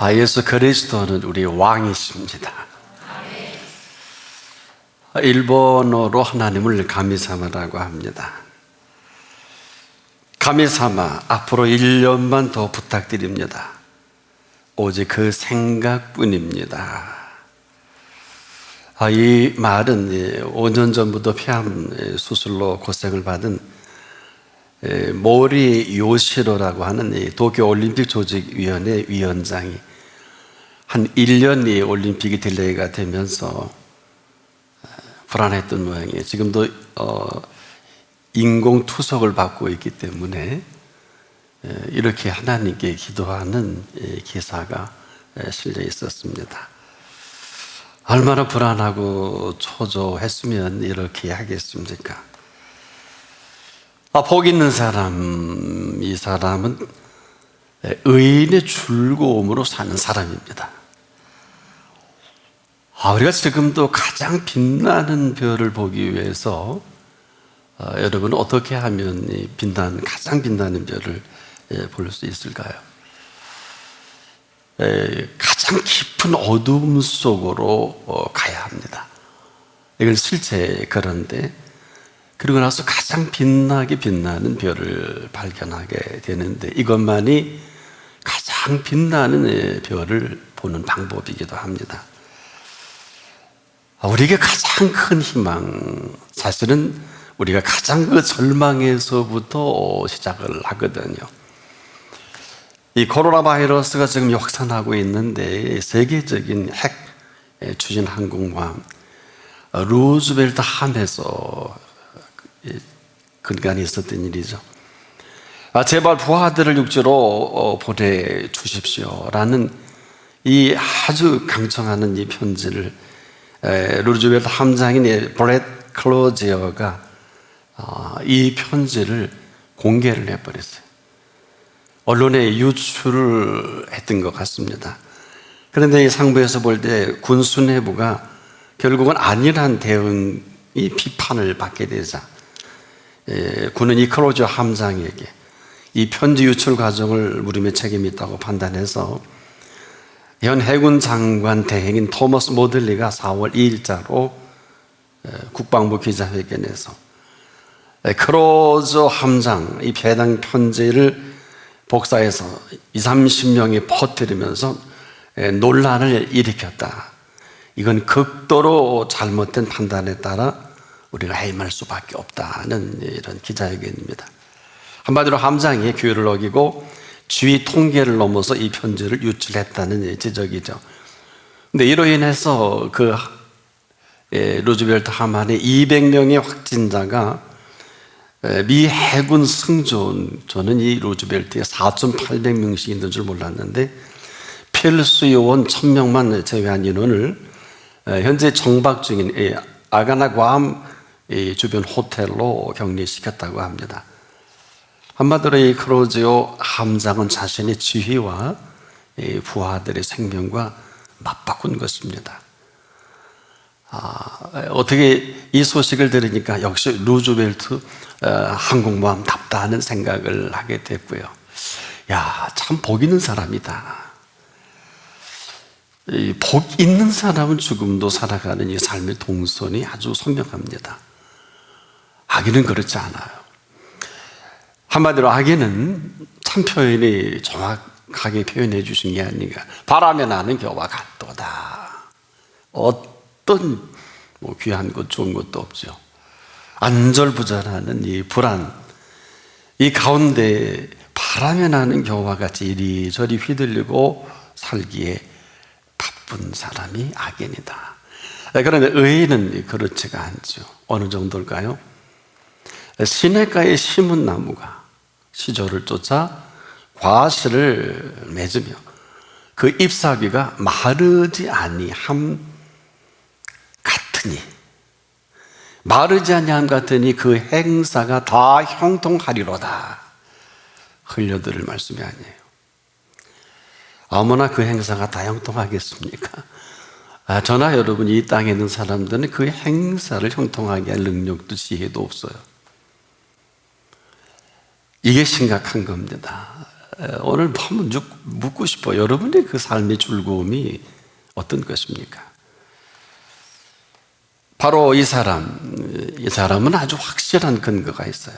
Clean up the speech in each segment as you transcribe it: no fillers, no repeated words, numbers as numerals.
예수 그리스도는 우리 왕이십니다. 일본어로 하나님을 가미사마라고 합니다. 가미사마, 앞으로 1년만 더 부탁드립니다. 오직 그 생각뿐입니다. 이 말은 5년 전부터 폐암 수술로 고생을 받은 모리 요시로라고 하는 도쿄올림픽 조직위원회 위원장이 한 1년이 올림픽이 딜레이가 되면서 불안했던 모양이에요. 지금도 인공투석을 받고 있기 때문에 이렇게 하나님께 기도하는 기사가 실려 있었습니다. 얼마나 불안하고 초조했으면 이렇게 하겠습니까? 복 있는 사람, 이 사람은 의인의 즐거움으로 사는 사람입니다. 우리가 지금도 가장 빛나는 별을 보기 위해서 여러분 어떻게 하면 가장 빛나는 별을 볼 수 있을까요? 가장 깊은 어둠 속으로 가야 합니다. 이건 실제 그런데 그러고 나서 가장 빛나게 빛나는 별을 발견하게 되는데 이것만이 가장 빛나는 별을 보는 방법이기도 합니다. 우리에게 가장 큰 희망, 사실은 우리가 가장 그 절망에서부터 시작을 하거든요. 이 코로나 바이러스가 지금 확산하고 있는데 세계적인 핵 추진 항공모함 루즈벨트 함에서 근간이 있었던 일이죠. 제발 부하들을 육지로 보내주십시오라는 이 아주 강청하는 이 편지를 루즈벨트 함장인 브렛 클로지어가 이 편지를 공개를 해버렸어요. 언론에 유출을 했던 것 같습니다. 그런데 이 상부에서 볼 때 군수내부가 결국은 안일한 대응이 비판을 받게 되자 군은 이 클로지어 함장에게 이 편지 유출 과정을 물음에 책임이 있다고 판단해서 현 해군 장관 대행인 토머스 모들리가 4월 2일자로 국방부 기자회견에서 클로지어 함장 이 배당 편지를 복사해서 20-30명이 퍼뜨리면서 논란을 일으켰다. 이건 극도로 잘못된 판단에 따라 우리가 해임할 수밖에 없다는 이런 기자회견입니다. 한마디로 함장이 규율을 어기고 지휘 통계를 넘어서 이 편지를 유출했다는 지적이죠. 근데 이로 인해서 그 루즈벨트 함안에 200명의 확진자가 미 해군 승조원, 저는 이 루즈벨트에 4,800명씩 있는 줄 몰랐는데 필수 요원 1,000명만 제외한 인원을 현재 정박 중인 아가나 괌 주변 호텔로 격리시켰다고 합니다. 한마디로 이 클로지오 함장은 자신의 지휘와 부하들의 생명과 맞바꾼 것입니다. 어떻게 이 소식을 들으니까 역시 루즈벨트 항공모함답다 하는 생각을 하게 됐고요. 참 복 있는 사람이다. 복 있는 사람은 죽음도 살아가는 이 삶의 동선이 아주 선명합니다. 악인은 그렇지 않아요. 한마디로 악인은 참 표현이 정확하게 표현해 주신 게 아닌가. 바람에 나는 겨와 같도다. 어떤 귀한 것 좋은 것도 없죠. 안절부절하는 이 불안, 이 가운데 바람에 나는 겨와 같이 이리저리 휘둘리고 살기에 바쁜 사람이 악인이다. 그런데 의인은 그렇지가 않죠. 어느 정도일까요? 시냇가에 심은 나무가 시조를 쫓아 과실을 맺으며 그 잎사귀가 마르지 아니함 같으니, 마르지 아니함 같으니 그 행사가 다 형통하리로다. 흘려들을 말씀이 아니에요. 아무나 그 행사가 다 형통하겠습니까? 저나 여러분 이 땅에 있는 사람들은 그 행사를 형통하게 할 능력도 지혜도 없어요. 이게 심각한 겁니다. 오늘 한번 묻고 싶어요. 여러분의 그 삶의 즐거움이 어떤 것입니까? 바로 이 사람은 아주 확실한 근거가 있어요.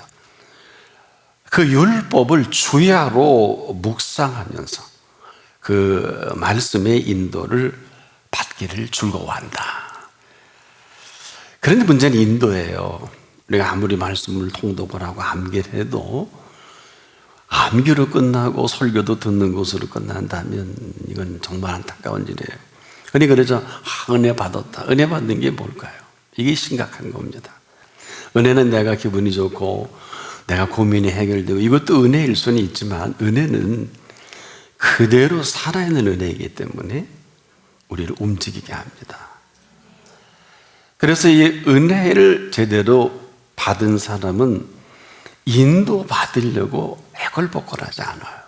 그 율법을 주야로 묵상하면서 그 말씀의 인도를 받기를 즐거워한다. 그런데 문제는 인도예요. 우리가 아무리 말씀을 통독을 하고 암기를 해도 암기로 끝나고 설교도 듣는 것으로 끝난다면 이건 정말 안타까운 일이에요. 그래서 은혜 받았다. 은혜 받는 게 뭘까요? 이게 심각한 겁니다. 은혜는 내가 기분이 좋고 내가 고민이 해결되고 이것도 은혜일 수는 있지만 은혜는 그대로 살아있는 은혜이기 때문에 우리를 움직이게 합니다. 그래서 이 은혜를 제대로 받은 사람은 인도받으려고 애걸복걸하지 않아요.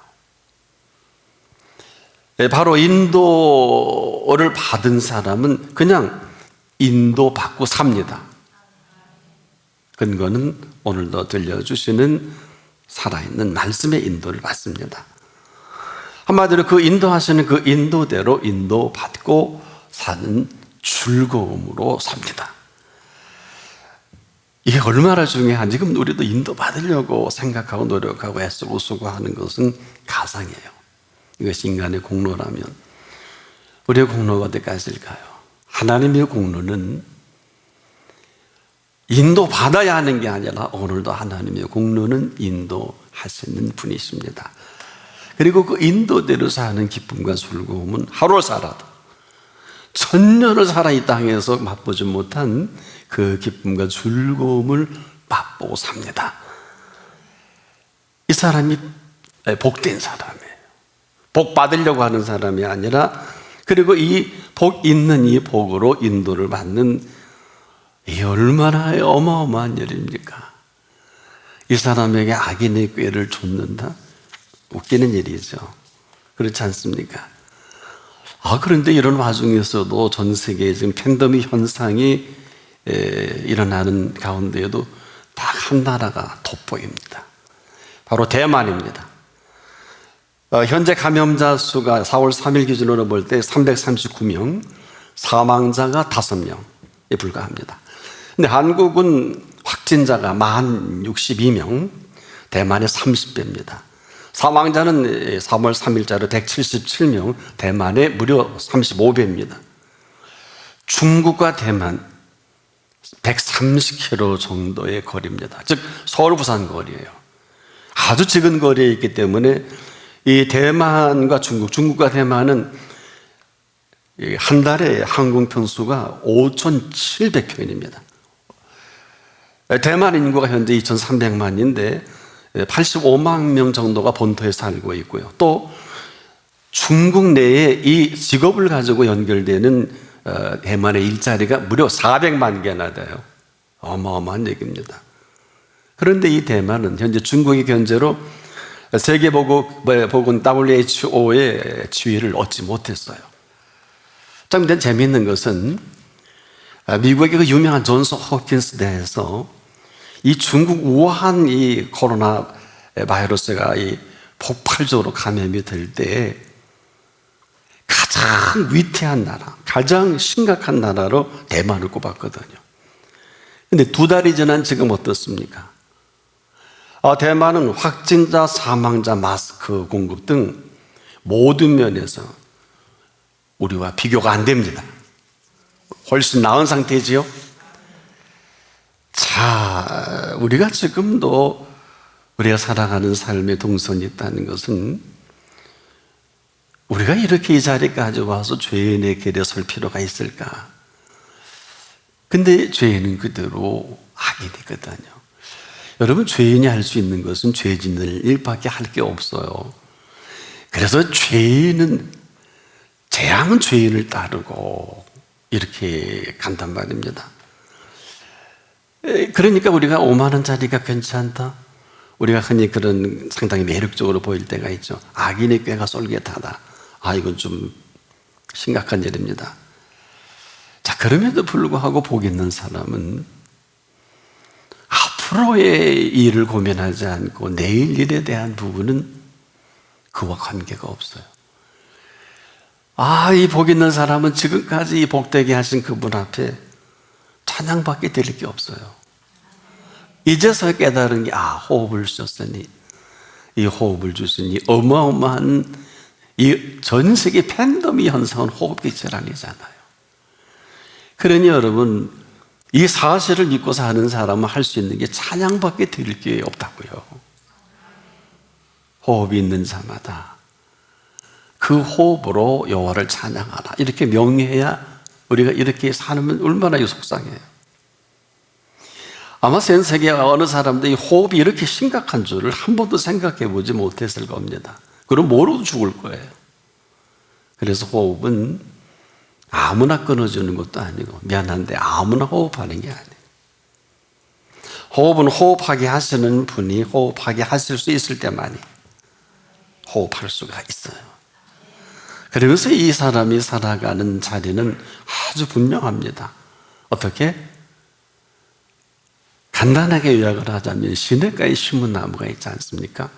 바로 인도를 받은 사람은 그냥 인도받고 삽니다. 근거는 오늘도 들려주시는 살아있는 말씀의 인도를 받습니다. 한마디로 그 인도하시는 그 인도대로 인도받고 사는 즐거움으로 삽니다. 이게 얼마나 중요한지. 지금 우리도 인도받으려고 생각하고 노력하고 애쓰고 수고하는 것은 가상이에요. 이것이 인간의 공로라면 우리의 공로가 어디까지일까요? 하나님의 공로는 인도받아야 하는 게 아니라 오늘도 하나님의 공로는 인도하시는 분이십니다. 그리고 그 인도대로 사는 기쁨과 즐거움은 하루 살아도 천년을 살아 이 땅에서 맛보지 못한 그 기쁨과 즐거움을 맛보고 삽니다. 이 사람이 복된 사람이에요. 복 받으려고 하는 사람이 아니라, 그리고 이 복 있는 이 복으로 인도를 받는, 이 얼마나 어마어마한 일입니까? 이 사람에게 악인의 꾀를 줬는다? 웃기는 일이죠. 그렇지 않습니까? 그런데 이런 와중에서도 전 세계에 지금 팬데믹 현상이 일어나는 가운데에도 딱 한 나라가 돋보입니다. 바로 대만입니다. 현재 감염자 수가 4월 3일 기준으로 볼 때 339명, 사망자가 5명에 불과합니다. 근데 한국은 확진자가 1062명, 대만의 30배입니다. 사망자는 3월 3일자로 177명, 대만의 무려 35배입니다. 중국과 대만 130km 정도의 거리입니다. 즉 서울 부산 거리예요. 아주 적은 거리에 있기 때문에 이 대만과 중국과 대만은 한 달에 항공 편수가 5,700편입니다. 대만 인구가 현재 2,300만인데 85만 명 정도가 본토에 살고 있고요. 또 중국 내에 이 직업을 가지고 연결되는 대만의 일자리가 무려 400만 개나 돼요. 어마어마한 얘기입니다. 그런데 이 대만은 현재 중국의 견제로 세계보건 WHO의 지위를 얻지 못했어요. 참 재미있는 것은 미국의 그 유명한 존스 홉킨스 대에서 이 중국 우한 이 코로나 바이러스가 이 폭발적으로 감염이 될 때 가장 위태한 나라, 가장 심각한 나라로 대만을 꼽았거든요. 그런데 2달이 지난 지금 어떻습니까? 대만은 확진자, 사망자, 마스크 공급 등 모든 면에서 우리와 비교가 안 됩니다. 훨씬 나은 상태지요? 자, 우리가 지금도 우리가 살아가는 삶의 동선이 있다는 것은 우리가 이렇게 이 자리까지 와서 죄인의 길에 설 필요가 있을까? 근데 죄인은 그대로 악인이거든요. 여러분, 죄인이 할 수 있는 것은 죄 짓는 일밖에 할 게 없어요. 그래서 죄인은, 재앙은 죄인을 따르고 이렇게 간단 말입니다. 그러니까 우리가 오만한 자리가 괜찮다. 우리가 흔히 그런 상당히 매력적으로 보일 때가 있죠. 악인의 꾀가 쏠깃하다. 이건 좀 심각한 일입니다. 자, 그럼에도 불구하고 복 있는 사람은 앞으로의 일을 고민하지 않고 내일 일에 대한 부분은 그와 관계가 없어요. 이 복 있는 사람은 지금까지 이 복되게 하신 그분 앞에 찬양밖에 드릴 게 없어요. 이제서 깨달은 게 호흡을 주셨으니, 이 호흡을 주시니 어마어마한 이 전 세계 팬덤이 형성한 호흡기 질환이잖아요. 그러니 여러분, 이 사실을 믿고 사는 사람은 할 수 있는 게 찬양밖에 드릴 게 없다고요. 호흡이 있는 자마다 그 호흡으로 여호와를 찬양하라, 이렇게 명해야 우리가 이렇게 살면 얼마나 속상해요. 아마 전 세계 어느 사람도 이 호흡이 이렇게 심각한 줄을 한 번도 생각해 보지 못했을 겁니다. 그럼 모르고 죽을 거예요. 그래서 호흡은 아무나 끊어주는 것도 아니고, 미안한데 아무나 호흡하는 게 아니에요. 호흡은 호흡하게 하시는 분이 호흡하게 하실 수 있을 때만이 호흡할 수가 있어요. 그러면서 이 사람이 살아가는 자리는 아주 분명합니다. 어떻게? 간단하게 요약을 하자면 시냇가에 심은 나무가 있지 않습니까?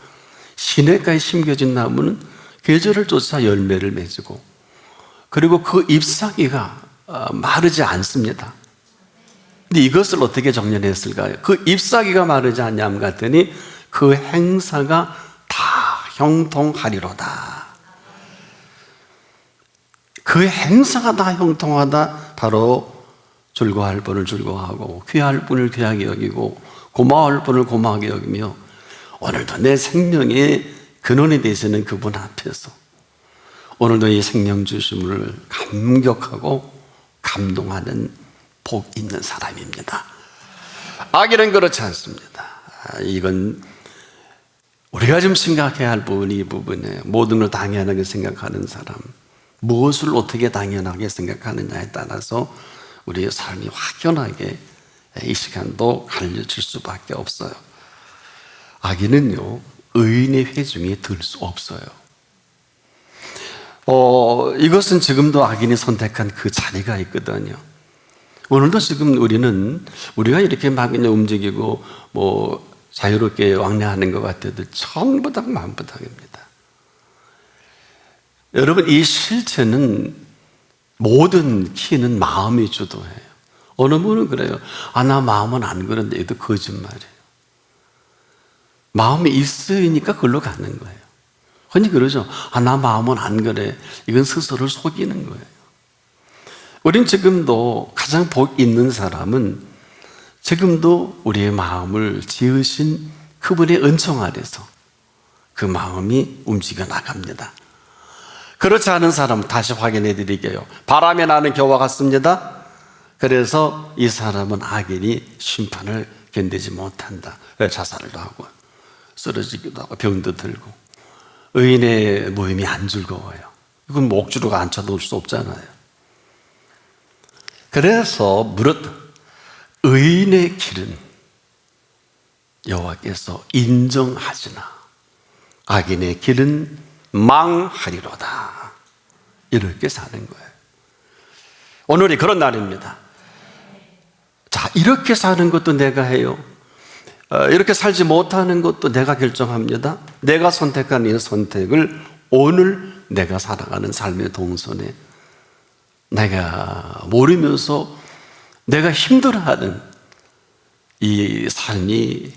시냇가에 심겨진 나무는 계절을 쫓아 열매를 맺고, 그리고 그 잎사귀가 마르지 않습니다. 근데 이것을 어떻게 정리했을까요? 그 잎사귀가 마르지 않냐면 같더니 그 행사가 다 형통하리로다. 그 행사가 다 형통하다, 바로 즐거워할 분을 즐거워하고 귀할 분을 귀하게 여기고 고마워할 분을 고마하게 여기며, 오늘도 내 생명의 근원이 되시는 그분 앞에서 오늘도 이 생명 주심을 감격하고 감동하는 복 있는 사람입니다. 악인은 그렇지 않습니다. 이건 우리가 좀 생각해야 할 부분이 이 부분이에요. 모든 걸 당연하게 생각하는 사람, 무엇을 어떻게 당연하게 생각하느냐에 따라서 우리의 삶이 확연하게 이 시간도 갈려질 수밖에 없어요. 악인은요, 의인의 회중에 들 수 없어요. 이것은 지금도 악인이 선택한 그 자리가 있거든요. 오늘도 지금 우리가 이렇게 막 움직이고 자유롭게 왕래하는 것 같아도 전부 다 마음부탁입니다. 여러분, 이 실체는, 모든 키는 마음이 주도해요. 어느 분은 그래요. 나 마음은 안 그런데, 이도 거짓말이에요. 마음이 있으니까 그걸로 가는 거예요. 흔히 그러죠. 나 마음은 안 그래. 이건 스스로를 속이는 거예요. 우린 지금도 가장 복 있는 사람은 지금도 우리의 마음을 지으신 그분의 은총 아래서 그 마음이 움직여 나갑니다. 그렇지 않은 사람은 다시 확인해 드릴게요. 바람에 나는 겨와 같습니다. 그래서 이 사람은 악인이 심판을 견디지 못한다. 자살도 하고 쓰러지기도 하고 병도 들고. 의인의 모임이 안 즐거워요. 이건 목주로가 앉혀놓을 수 없잖아요. 그래서 무릇 의인의 길은 여호와께서 인정하시나 악인의 길은 망하리로다. 이렇게 사는 거예요. 오늘이 그런 날입니다. 자, 이렇게 사는 것도 내가 해요. 이렇게 살지 못하는 것도 내가 결정합니다. 내가 선택한 이 선택을 오늘 내가 살아가는 삶의 동선에 내가 모르면서 내가 힘들어하는 이 삶이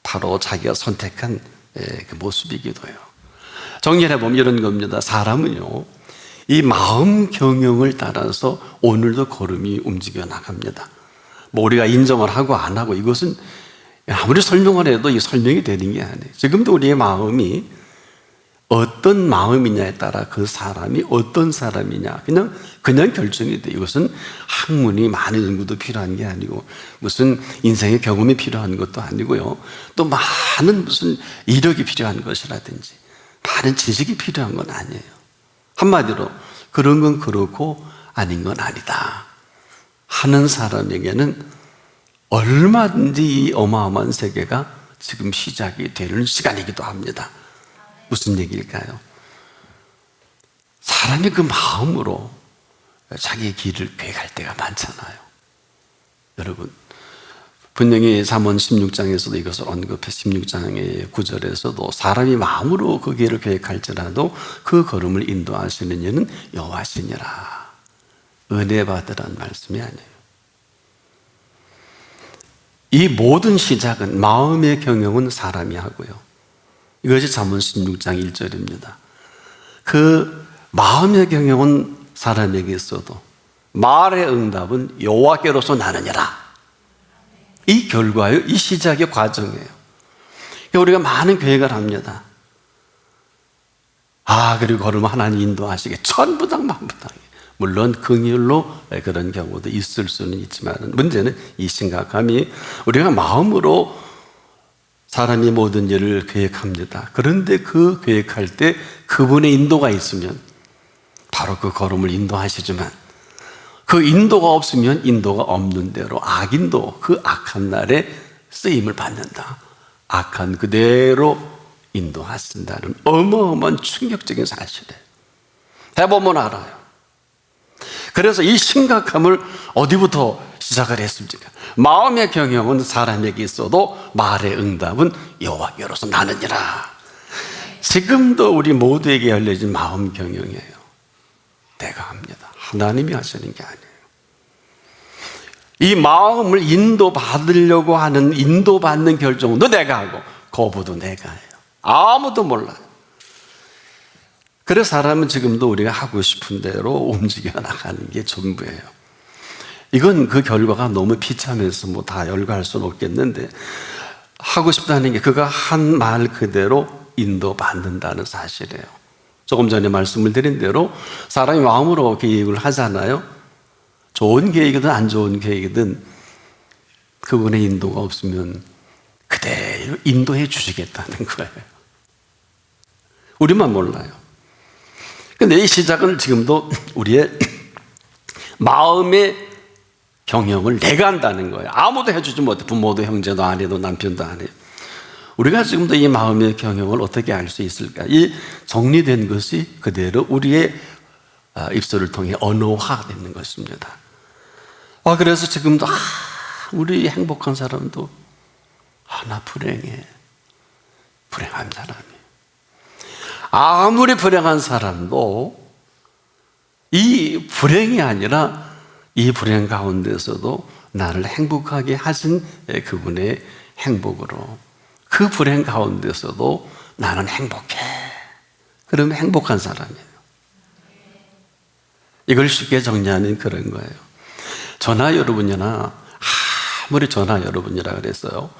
바로 자기가 선택한 그 모습이기도 해요. 정리해보면 이런 겁니다. 사람은요, 이 마음 경영을 따라서 오늘도 걸음이 움직여 나갑니다. 우리가 인정을 하고 안 하고, 이것은 아무리 설명을 해도 이 설명이 되는 게 아니에요. 지금도 우리의 마음이 어떤 마음이냐에 따라 그 사람이 어떤 사람이냐 그냥 결정이 돼요. 이것은 학문이 많은 연구도 필요한 게 아니고 무슨 인생의 경험이 필요한 것도 아니고요. 또 많은 무슨 이력이 필요한 것이라든지 많은 지식이 필요한 건 아니에요. 한마디로 그런 건 그렇고 아닌 건 아니다 하는 사람에게는 얼마든지 이 어마어마한 세계가 지금 시작이 되는 시간이기도 합니다. 무슨 얘기일까요? 사람이 그 마음으로 자기의 길을 궤갈 때가 많잖아요. 여러분, 분명히 잠언 16장에서도 이것을 언급해 16장의 9절에서도 사람이 마음으로 그 길을 계획할지라도 그 걸음을 인도하시는 이는 여호와시니라. 은혜 받으라는 말씀이 아니에요. 이 모든 시작은 마음의 경영은 사람이 하고요. 이것이 잠언 16장 1절입니다. 그 마음의 경영은 사람에게 있어도 말의 응답은 여호와께로서 나느니라. 이 결과예요. 이 시작의 과정이에요. 우리가 많은 계획을 합니다. 그리고 걸으면 하나님 인도하시게 천부당 만부당. 물론 긍휼로 그런 경우도 있을 수는 있지만 문제는 이 심각함이 우리가 마음으로 사람이 모든 일을 계획합니다. 그런데 그 계획할 때 그분의 인도가 있으면 바로 그 걸음을 인도하시지만 그 인도가 없으면 인도가 없는 대로 악인도 그 악한 날에 쓰임을 받는다. 악한 그대로 인도하신다는 어마어마한 충격적인 사실이에요. 해보면 알아요. 그래서 이 심각함을 어디부터 시작을 했습니까? 마음의 경영은 사람에게 있어도 말의 응답은 여호와께로서 나느니라. 지금도 우리 모두에게 열려진 마음 경영이에요. 내가 합니다. 하나님이 하시는 게 아니에요. 이 마음을 인도받으려고 하는 인도받는 결정도 내가 하고 거부도 내가 해요. 아무도 몰라요. 그래서 사람은 지금도 우리가 하고 싶은 대로 움직여 나가는 게 전부예요. 이건 그 결과가 너무 비참해서 뭐 다 열거할 수는 없겠는데 하고 싶다는 게 그가 한 말 그대로 인도받는다는 사실이에요. 조금 전에 말씀을 드린 대로 사람이 마음으로 계획을 하잖아요. 좋은 계획이든 안 좋은 계획이든 그분의 인도가 없으면 그대로 인도해 주시겠다는 거예요. 우리만 몰라요. 근데 이 시작은 지금도 우리의 마음의 경영을 내가 한다는 거예요. 아무도 해주지 못해. 부모도 형제도 안 해도 남편도 안 해요. 우리가 지금도 이 마음의 경영을 어떻게 알 수 있을까? 이 정리된 것이 그대로 우리의 입술을 통해 언어화되는 것입니다. 그래서 지금도 우리 행복한 사람도 나 불행해. 불행한 사람이. 아무리 불행한 사람도 이 불행이 아니라 이 불행 가운데서도 나를 행복하게 하신 그분의 행복으로 그 불행 가운데서도 나는 행복해. 그러면 행복한 사람이에요. 이걸 쉽게 정리하는 그런 거예요. 저나 여러분이나 아무리 저나 여러분이라 그랬어요.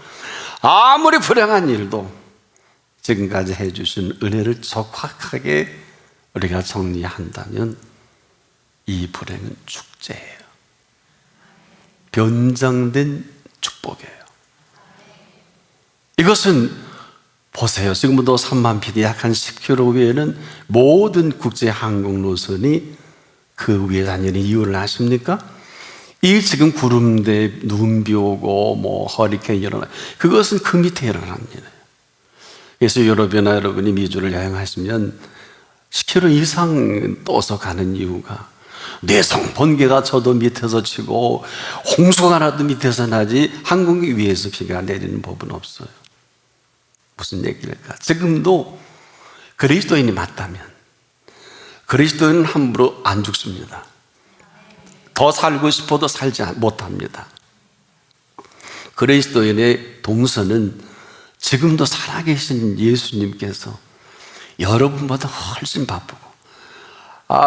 아무리 불행한 일도 지금까지 해주신 은혜를 적확하게 우리가 정리한다면 이 불행은 축제예요. 변장된 축복이에요. 이것은 보세요. 지금도 3만 피트 약 한 10km 위에는 모든 국제 항공 노선이 그 위에 다니는 이유를 아십니까? 이 지금 구름대 눈비 오고 뭐 허리케인 일어나 그것은 그 밑에 일어납니다. 그래서 유럽이나 여러분이 미주를 여행하시면 10km 이상 떠서 가는 이유가 내성 번개가 쳐도 밑에서 치고 홍수가 나도 밑에서 나지 항공기 위에서 비가 내리는 법은 없어요. 무슨 얘기일까? 지금도 그리스도인이 맞다면 그리스도인은 함부로 안 죽습니다. 더 살고 싶어도 살지 못합니다. 그리스도인의 동서는 지금도 살아계신 예수님께서 여러분보다 훨씬 바쁘고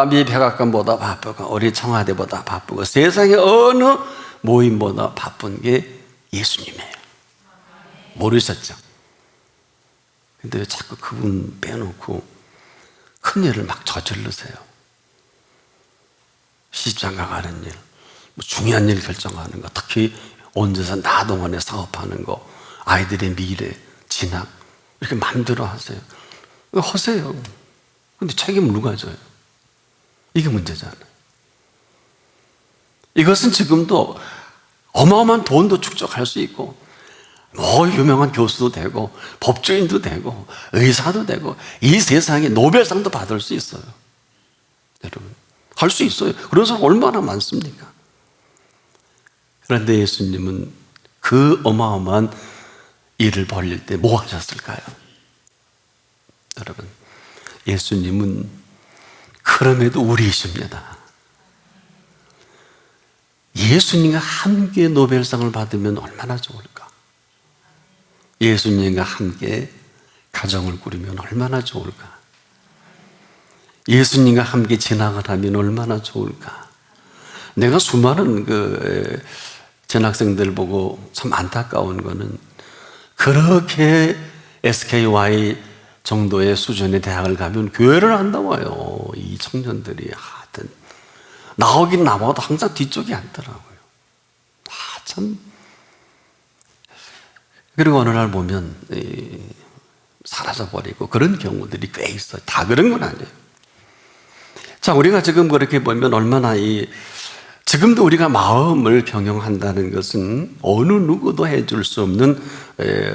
미 백악관보다 바쁘고 우리 청와대보다 바쁘고 세상의 어느 모임보다 바쁜 게 예수님이에요. 모르셨죠? 근데 왜 자꾸 그분 빼놓고 큰 일을 막 저지르세요? 시집장가 가는 일, 뭐 중요한 일 결정하는 거, 특히 온전한 나동원에 사업하는 거, 아이들의 미래, 진학 이렇게 마음대로 하세요. 하세요. 근데 책임을 누가 져요? 이게 문제잖아요. 이것은 지금도 어마어마한 돈도 축적할 수 있고 뭐 유명한 교수도 되고 법조인도 되고 의사도 되고 이 세상에 노벨상도 받을 수 있어요. 여러분 할 수 있어요. 그런 사람 얼마나 많습니까? 그런데 예수님은 그 어마어마한 일을 벌릴 때 뭐 하셨을까요? 여러분, 예수님은 그럼에도 우리이십니다. 예수님과 함께 노벨상을 받으면 얼마나 좋을까? 예수님과 함께 가정을 꾸리면 얼마나 좋을까? 예수님과 함께 진학을 하면 얼마나 좋을까? 내가 수많은 전학생들 보고 참 안타까운 거는 그렇게 SKY 정도의 수준의 대학을 가면 교회를 안 나와요. 이 청년들이 하여튼 나오긴 나와도 항상 뒤쪽이 앉더라고요. 참. 그리고 어느 날 보면 사라져버리고 그런 경우들이 꽤 있어요. 다 그런 건 아니에요. 자, 우리가 지금 그렇게 보면 얼마나 지금도 우리가 마음을 경영한다는 것은 어느 누구도 해줄 수 없는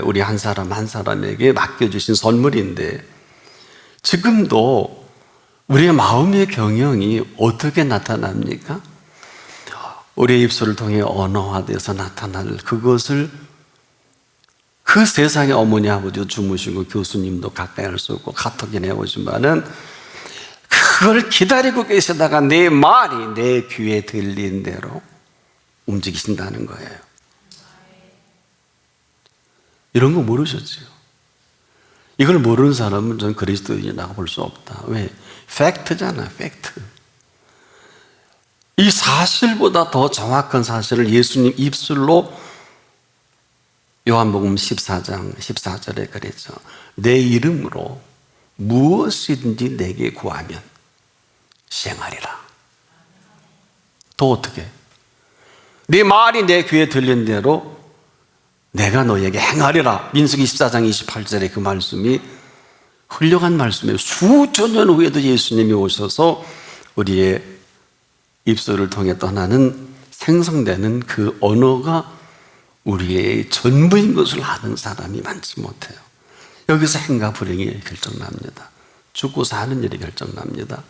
우리 한 사람 한 사람에게 맡겨주신 선물인데, 지금도 우리의 마음의 경영이 어떻게 나타납니까? 우리의 입술을 통해 언어화돼서 나타날 그것을 그 세상에 어머니 아버지도 주무시고 교수님도 가까이 할 수 없고 카톡이 내오지만은 그걸 기다리고 계시다가 내 말이 내 귀에 들린 대로 움직이신다는 거예요. 이런 거 모르셨죠? 이걸 모르는 사람은 전 그리스도인이라고 볼 수 없다. 왜? 팩트잖아, 팩트. 이 사실보다 더 정확한 사실을 예수님 입술로 요한복음 14장 14절에 그랬죠. 내 이름으로 무엇이든지 내게 구하면 시행하리라. 또 어떻게? 네 말이 내 귀에 들린 대로 내가 너에게 행하리라. 민수기 14장 28절에 그 말씀이 훌륭한 말씀이에요. 수천 년 후에도 예수님이 오셔서 우리의 입술을 통해 떠나는 생성되는 그 언어가 우리의 전부인 것을 아는 사람이 많지 못해요. 여기서 행과 불행이 결정납니다. 죽고 사는 일이 결정납니다.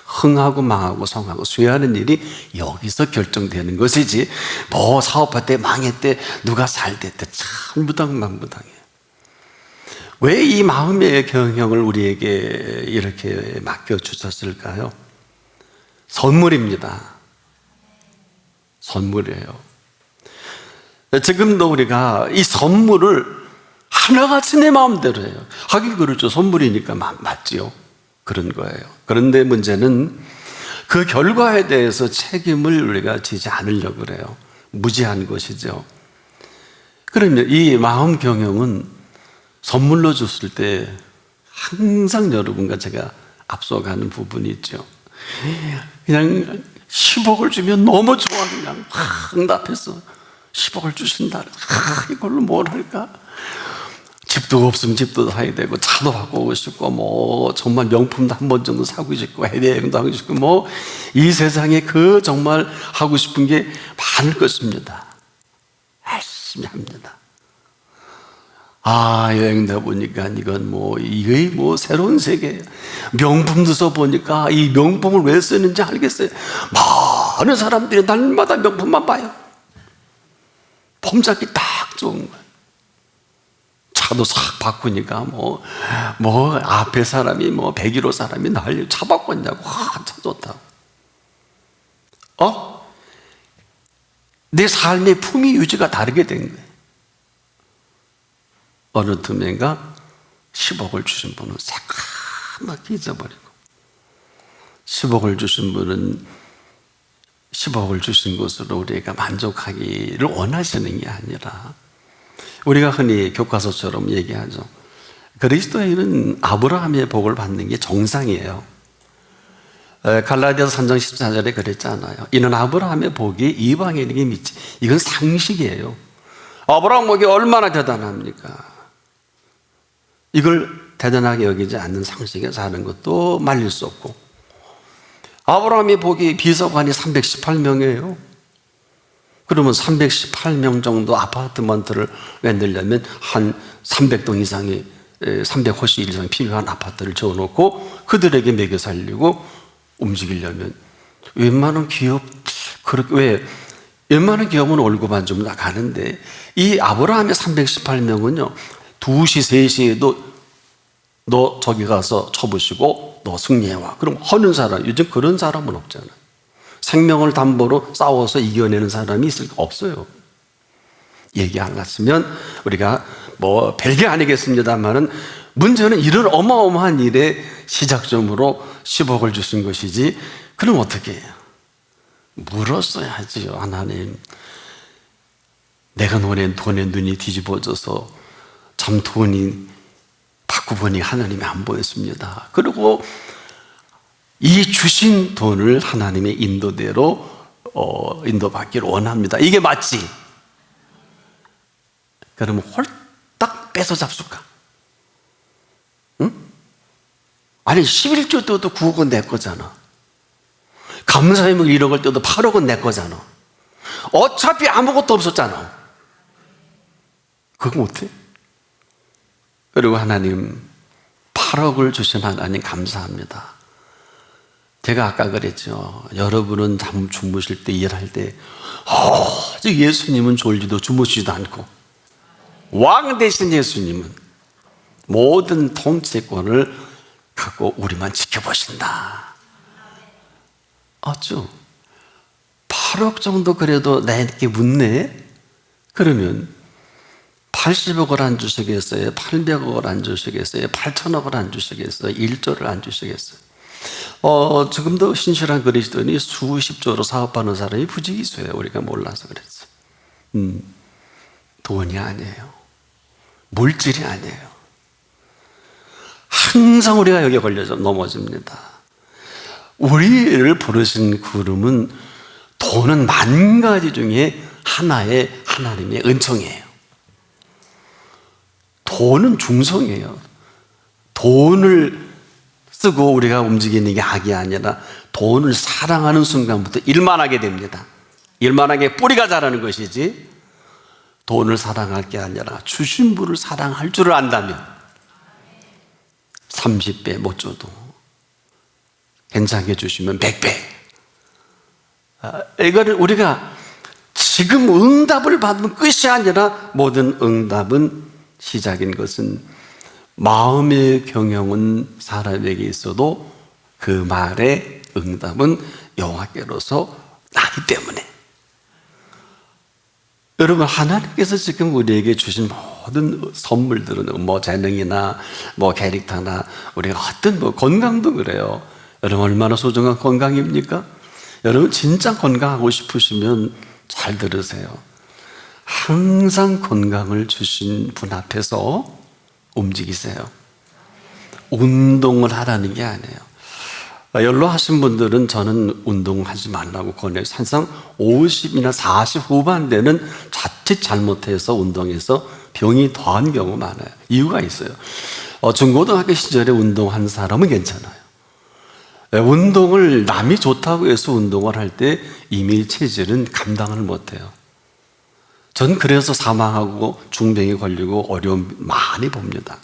흥하고 망하고 성하고 쇠하는 일이 여기서 결정되는 것이지, 뭐 사업할 때 망했대, 누가 살때 참 무당만무당해요. 왜 이 마음의 경영을 우리에게 이렇게 맡겨주셨을까요? 선물입니다. 선물이에요. 지금도 우리가 이 선물을 하나같이 내 마음대로 해요. 하긴 그렇죠. 선물이니까 맞지요. 그런 거예요. 그런데 문제는 그 결과에 대해서 책임을 우리가 지지 않으려고 그래요. 무지한 것이죠. 그러면 이 마음 경영은 선물로 줬을 때 항상 여러분과 제가 앞서가는 부분이 있죠. 그냥 10억을 주면 너무 좋아. 그냥 응답해서 10억을 주신다. 이걸로 뭘 할까? 집도 없으면 집도 사야 되고, 차도 바꾸고 싶고, 뭐 정말 명품도 한 번 정도 사고 싶고, 해외여행도 하고 싶고, 뭐 이 세상에 그 정말 하고 싶은 게 많을 것입니다. 열심히 합니다. 여행다 보니까 이건 이게 새로운 세계예요. 명품도 써보니까 이 명품을 왜 쓰는지 알겠어요. 많은 사람들이 날마다 명품만 봐요. 폼잡기 딱 좋은 거예요. 차도 싹 바꾸니까 앞에 사람이 101호 사람이 난리 차 바꿨냐고. 차 좋다고. 내 삶의 품위 유지가 다르게 된 거예요. 어느 틈엔가 10억을 주신 분은 새까맣게 잊어버리고, 10억을 주신 분은 10억을 주신 것으로 우리가 만족하기를 원하시는 게 아니라, 우리가 흔히 교과서처럼 얘기하죠. 그리스도인은 아브라함의 복을 받는 게 정상이에요. 갈라디아서 3장 14절에 그랬잖아요. 이는 아브라함의 복이 이방인에게 미치. 이건 상식이에요. 아브라함 복이 얼마나 대단합니까? 이걸 대단하게 여기지 않는 상식에 사는 것도 말릴 수 없고, 아브라함의 복이 비서관이 318명이에요. 그러면 318명 정도 아파트먼트를 만들려면 한 300동 이상이 300호실 이상 필요한 아파트를 지어놓고 그들에게 먹여 살리고 움직이려면 웬만한 기업, 그렇게 왜 웬만한 기업은 월급만 좀 나가는데 이 아브라함의 318명은요 2시 3시에도 너 저기 가서 쳐보시고 너 승리해와. 그럼 하는 사람, 요즘 그런 사람은 없잖아요. 생명을 담보로 싸워서 이겨내는 사람이 있을까? 없어요. 얘기 안 갔으면 우리가 뭐 별게 아니겠습니다만은 문제는 이런 어마어마한 일의 시작점으로 10억을 주신 것이지. 그럼 어떻게 해요? 물었어야지요. 하나님, 내가 노낸 돈에 눈이 뒤집어져서 참 돈이 받고 보니 하나님이 안 보였습니다. 그리고 이 주신 돈을 하나님의 인도대로 인도받기를 원합니다. 이게 맞지? 그러면 홀딱 뺏어 잡술까? 응? 아니 11조 떼도 9억은 내 거잖아. 감사의물 1억을 떼도 8억은 내 거잖아. 어차피 아무것도 없었잖아. 그거 못해? 그리고 하나님 8억을 주신 하나님 감사합니다. 제가 아까 그랬죠. 여러분은 잠 주무실 때 일할 때 예수님은 졸지도 주무시지도 않고 왕 대신 예수님은 모든 통치권을 갖고 우리만 지켜보신다. 어쭈 8억 정도 그래도 나에게 묻네? 그러면 80억을 안 주시겠어요? 800억을 안 주시겠어요? 8천억을 안 주시겠어요? 1조를 안 주시겠어요? 지금도 신실한 그리스도인이 수십조로 사업하는 사람이 부지기 있어요. 우리가 몰라서 그랬어. 돈이 아니에요. 물질이 아니에요. 항상 우리가 여기에 걸려서 넘어집니다. 우리를 부르신 구름은 돈은 만 가지 중에 하나의 하나님의 은총이에요. 돈은 중성이에요. 돈을 쓰고 우리가 움직이는 게 악이 아니라 돈을 사랑하는 순간부터 일만 하게 됩니다. 일만 하게 뿌리가 자라는 것이지 돈을 사랑할 게 아니라 주신 분을 사랑할 줄을 안다면 30배 못 줘도 괜찮게 주시면 100배. 이거를 우리가 지금 응답을 받으면 끝이 아니라 모든 응답은 시작인 것은 마음의 경영은 사람에게 있어도 그 말의 응답은 여호와께로서 나기 때문에. 여러분, 하나님께서 지금 우리에게 주신 모든 선물들은 뭐 재능이나 뭐 캐릭터나 우리가 어떤 뭐 건강도 그래요. 여러분 얼마나 소중한 건강입니까? 여러분 진짜 건강하고 싶으시면 잘 들으세요. 항상 건강을 주신 분 앞에서 움직이세요. 운동을 하라는 게 아니에요. 연로하신 분들은 저는 운동하지 말라고 권해요. 항상 50이나 40 후반대는 자칫 잘못해서 운동해서 병이 더한 경우 많아요. 이유가 있어요. 중고등학교 시절에 운동한 사람은 괜찮아요. 운동을 남이 좋다고 해서 운동을 할 때 이미 체질은 감당을 못해요. 전 그래서 사망하고 중병에 걸리고 어려움 많이 봅니다.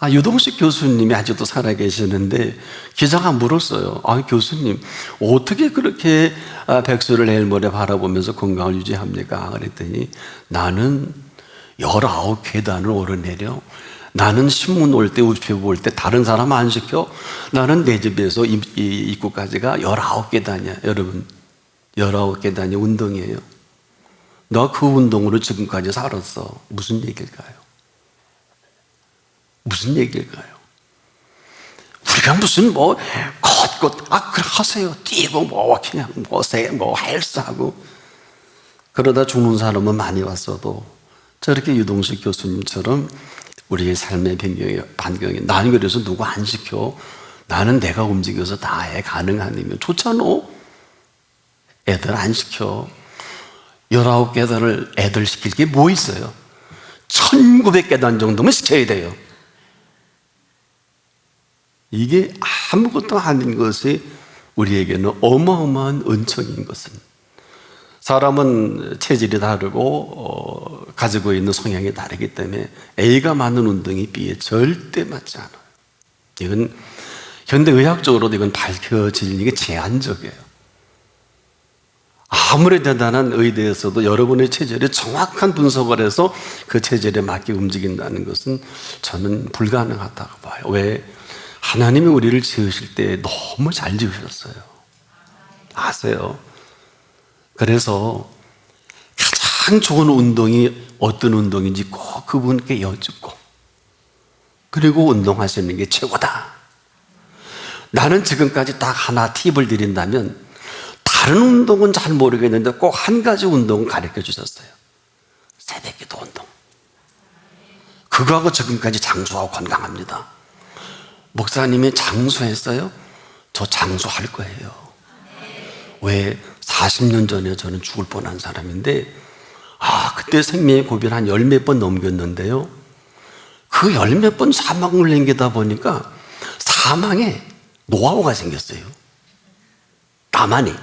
유동식 교수님이 아직도 살아계시는데 기자가 물었어요. 교수님 어떻게 그렇게 백수를 내일 모레 바라보면서 건강을 유지합니까? 그랬더니 나는 19계단을 오르내려. 나는 신문 올 때 우표 볼 때 다른 사람 안 시켜. 나는 내 집에서 입구까지가 19계단이야. 여러분 19계단이 운동이에요. 너 그 운동으로 지금까지 살았어. 무슨 얘기일까요? 무슨 얘기일까요? 우리가 무슨 뭐 걷고 그래 하세요. 뛰고 그냥 헬스하고 그러다 죽는 사람은 많이 왔어도 저렇게 유동식 교수님처럼 우리의 삶의 반경에 나는 그래서 누구 안 시켜. 나는 내가 움직여서 다 해. 가능하면 좋잖아. 애들 안 시켜. 19계단을 애들 시킬 게 뭐 있어요? 1900계단 정도면 시켜야 돼요. 이게 아무것도 아닌 것이 우리에게는 어마어마한 은총인 것은, 사람은 체질이 다르고 가지고 있는 성향이 다르기 때문에 A가 맞는 운동이 B에 절대 맞지 않아요. 이건 현대의학적으로도 이건 밝혀질 게 제한적이에요. 아무리 대단한 의대에서도 여러분의 체질에 정확한 분석을 해서 그 체질에 맞게 움직인다는 것은 저는 불가능하다고 봐요. 왜? 하나님이 우리를 지으실 때 너무 잘 지으셨어요. 아세요? 그래서 가장 좋은 운동이 어떤 운동인지 꼭 그분께 여쭙고, 그리고 운동하시는 게 최고다. 나는 지금까지 딱 하나 팁을 드린다면, 다른 운동은 잘 모르겠는데 꼭 한 가지 운동은 가르쳐 주셨어요. 새벽기도 운동. 그거하고 지금까지 장수하고 건강합니다. 목사님이 장수했어요? 저 장수할 거예요. 왜? 40년 전에 저는 죽을 뻔한 사람인데, 그때 생명의 고비를 한 열 몇 번 넘겼는데요, 그 열 몇 번 사망을 남기다 보니까 사망에 노하우가 생겼어요. 나만이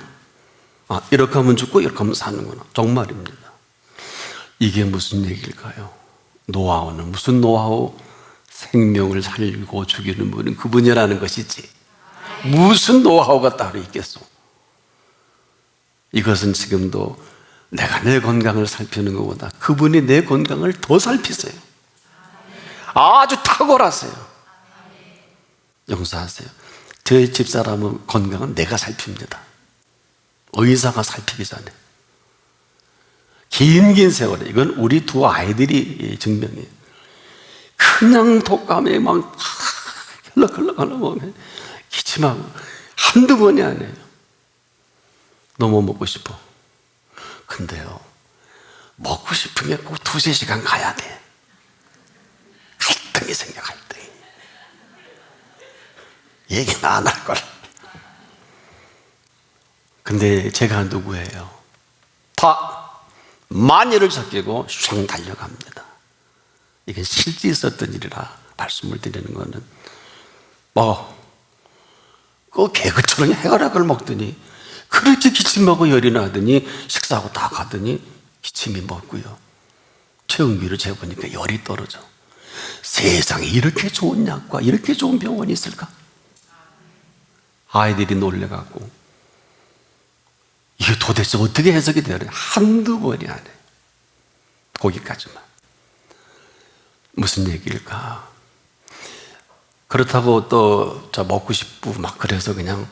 이렇게 하면 죽고 이렇게 하면 사는구나. 정말입니다. 이게 무슨 얘기일까요? 노하우는 무슨 노하우? 생명을 살리고 죽이는 분은 그분이라는 것이지, 무슨 노하우가 따로 있겠소? 이것은 지금도 내가 내 건강을 살피는 것보다 그분이 내 건강을 더 살피세요. 아주 탁월하세요. 용서하세요. 저희 집사람은 건강은 내가 살핍니다. 의사가 살피기 전에. 긴 세월에. 이건 우리 두 아이들이 증명이에요. 그냥 독감에 막 헐렁헐렁 보면 기침하고 한두 번이 아니에요. 너무 먹고 싶어. 근데요, 먹고 싶으면 꼭 2-3시간 가야 돼. 갈등이 생겨, 갈등이. 얘기는 안 할 걸. 근데 제가 누구예요? 다 만일을 적기고 슝 달려갑니다. 이게 실제 있었던 일이라 말씀을 드리는 거는, 그 개그처럼 해가락을 먹더니 그렇게 기침하고 열이 나더니 식사하고 다 가더니 기침이 먹고요, 체온계를 재보니까 열이 떨어져. 세상에 이렇게 좋은 약과 이렇게 좋은 병원이 있을까? 아이들이 놀래갖고 이게 도대체 어떻게 해석이 되어요? 한두 번이 아니에요. 거기까지만. 무슨 얘기일까? 그렇다고 또 저 먹고 싶고 막 그래서 그냥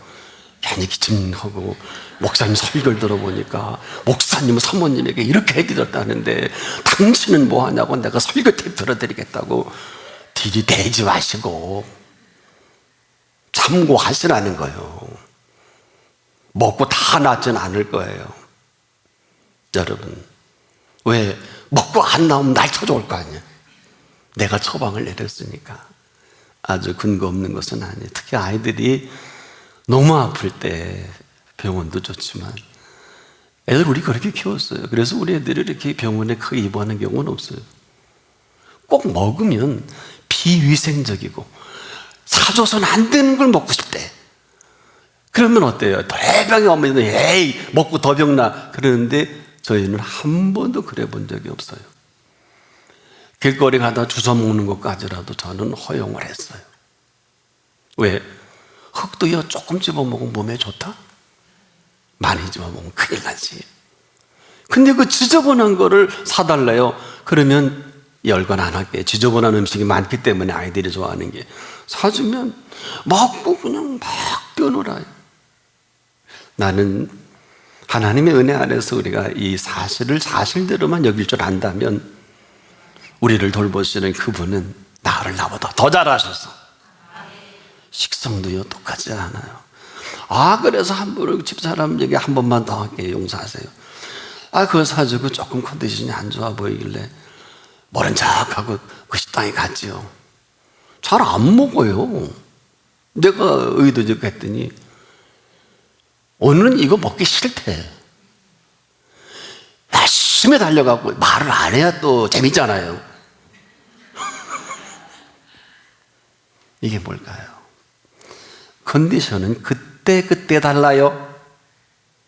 괜히 기침하고, 목사님 설교를 들어보니까 목사님은 사모님에게 이렇게 해드렸다는데 당신은 뭐 하냐고 내가 설교 테이프 들어드리겠다고 들이대지 마시고 참고하시라는 거예요. 먹고 다 낫진 않을 거예요. 여러분, 왜? 먹고 안 나오면 날 쳐줘올 거 아니에요. 내가 처방을 내렸으니까. 아주 근거 없는 것은 아니에요. 특히 아이들이 너무 아플 때 병원도 좋지만, 애들 우리 그렇게 키웠어요. 그래서 우리 애들이 이렇게 병원에 크게 입원하는 경우는 없어요. 꼭 먹으면 비위생적이고 사줘서는 안 되는 걸 먹고 싶대. 그러면 어때요? 대병이 오면 에이 먹고 더 병나 그러는데, 저희는 한 번도 그래 본 적이 없어요. 길거리 가다 주워 먹는 것까지라도 저는 허용을 했어요. 왜? 흙도요 조금 집어먹으면 몸에 좋다? 많이 집어먹으면 큰일 나지. 근데 그 지저분한 거를 사달래요. 그러면 열건 안 할게. 지저분한 음식이 많기 때문에 아이들이 좋아하는 게. 사주면 먹고 그냥 막 뛰어놀아요. 나는 하나님의 은혜 안에서 우리가 이 사실을 사실대로만 여길 줄 안다면, 우리를 돌보시는 그분은 나를 나보다 더 잘하셔서 식성도요 똑같지 않아요. 그래서 한 분은 집사람 얘기 한 번만 더 할게요. 용서하세요. 그거 사주고 조금 컨디션이 안 좋아 보이길래 모른 척하고 그 식당에 갔지요. 잘 안 먹어요. 내가 의도적 했더니 오늘은 이거 먹기 싫대. 열심히 달려가고 말을 안 해야 또 재밌잖아요. 이게 뭘까요? 컨디션은 그때 달라요.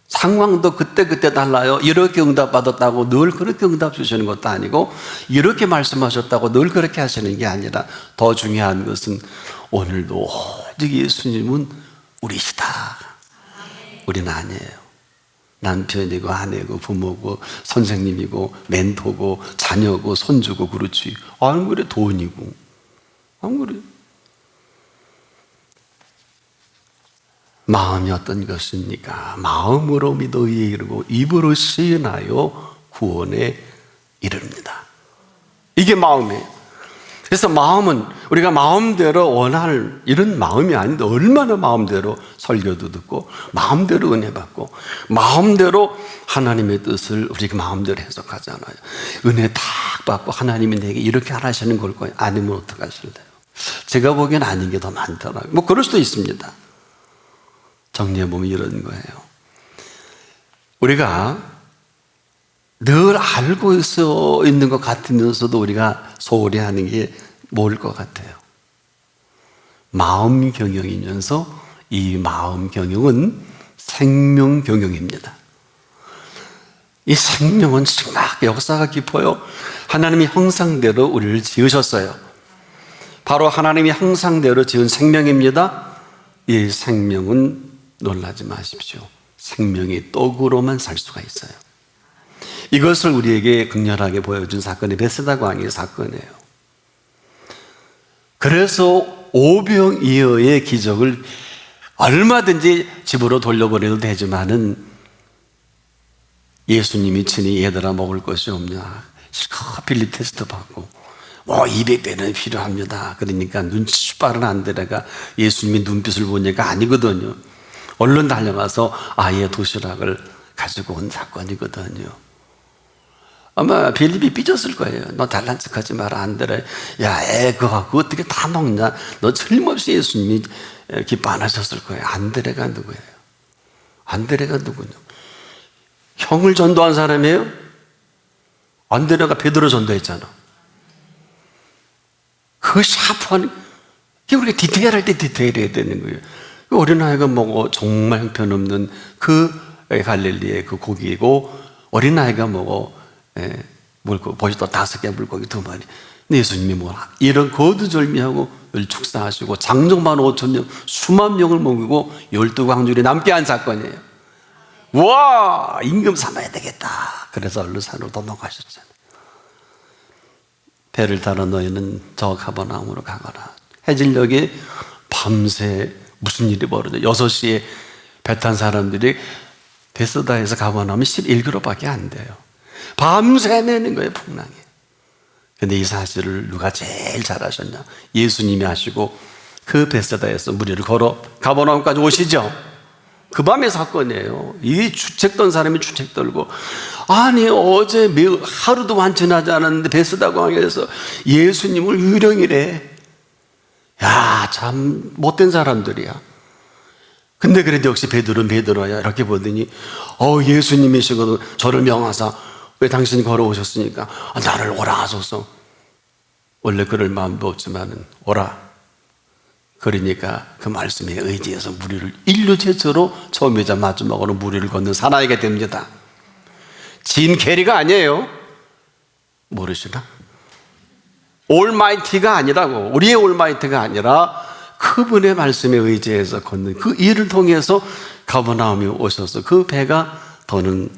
상황도 그때 달라요. 이렇게 응답받았다고 늘 그렇게 응답 주시는 것도 아니고, 이렇게 말씀하셨다고 늘 그렇게 하시는 게 아니라, 더 중요한 것은 오늘도 오직 예수님은 우리시다. 우리는 아니에요. 남편이고 아내고 부모고 선생님이고 멘토고 자녀고 손주고 그렇지. 아무리 돈이고 아무리 마음이 어떤 것입니까? 마음으로 믿어 의에 이르고 입으로 시인하여 구원에 이릅니다. 이게 마음이에요. 그래서 마음은 우리가 마음대로 원할 이런 마음이 아닌데 얼마나 마음대로 설교도 듣고 마음대로 은혜 받고 마음대로 하나님의 뜻을 우리가 마음대로 해석하잖아요. 은혜 딱 받고 하나님이 내게 이렇게 하라시는 걸 거예요. 아니면 어떡하실래요? 제가 보기엔 아닌 게 더 많더라고요. 뭐 그럴 수도 있습니다. 정리해보면 이런 거예요. 우리가 늘 알고 있는 것 같으면서도 우리가 소홀히 하는 게 뭘 것 같아요? 마음 경영이면서 이 마음 경영은 생명 경영입니다. 이 생명은 심각하게 역사가 깊어요. 하나님이 형상대로 우리를 지으셨어요. 바로 하나님이 형상대로 지은 생명입니다. 이 생명은 놀라지 마십시오. 생명이 떡으로만 살 수가 있어요. 이것을 우리에게 극렬하게 보여준 사건이 베세다 광야의 사건이에요. 그래서 오병이어의 기적을 얼마든지 집으로 돌려보내도 되지만은 예수님이 친히 얘들아 먹을 것이 없냐 실컷 빌립 테스트 받고 200배는 필요합니다. 그러니까 눈치 빠른 안드레가 예수님이 눈빛을 보니까 아니거든요. 얼른 달려가서 아예 도시락을 가지고 온 사건이거든요. 아마 빌립이 삐졌을 거예요. 너 잘난 척하지 마라 안드레. 야, 애 그거 갖고 어떻게 다 먹냐. 너 틀림없이 예수님이 기뻐 안 하셨을 거예요. 안드레가 누구예요? 안드레가 누구냐? 형을 전도한 사람이에요? 안드레가 베드로 전도했잖아. 그 샤프한, 우리가 디테일할 때 디테일해야 되는 거예요. 그 어린아이가 먹어 정말 형편없는 그 갈릴리의 그 고기이고, 어린아이가 먹어 물고기, 보시다 5개 물고기 2마리. 근데 예수님이 뭐라? 이런 거두절미하고 축사하시고 장정만 5,000명, 수만 명을 먹이고 12광줄이 남게 한 사건이에요. 와, 임금 삼아야 되겠다. 그래서 얼른 산으로 도망가셨잖아요. 배를 타러 너희는 저 가버나움으로 가거라. 해질녘에 밤새 무슨 일이 벌어져? 6시에 배 탄 사람들이 베스다에서 가버나움이 11km밖에 안 돼요. 밤새 내는 거예요, 풍랑에. 근데 이 사실을 누가 제일 잘하셨냐? 예수님이 하시고 그 베스다에서 무리를 걸어 가버나움까지 오시죠. 그 밤의 사건이에요. 이 주책 던 사람이 주책 떨고, 아니 어제 하루도 완전하지 않았는데 베스다 광야에서 예수님을 유령이래. 야, 참 못된 사람들이야. 근데 그래도 역시 베드로는 베드로야. 이렇게 보더니 예수님이시거든. 저를 명하사 왜 당신이 걸어오셨으니까 나를 오라 하소서. 원래 그럴 마음도 없지만은 오라. 그러니까 그 말씀에 의지해서 무리를 인류 최초로 처음이자 마지막으로 무리를 걷는 사나이가 됩니다. 진 캐리가 아니에요. 모르시나? 올마이티가 아니라고. 우리의 올마이티가 아니라 그분의 말씀에 의지해서 걷는 그 일을 통해서 가버나움이 오셔서 그 배가 더는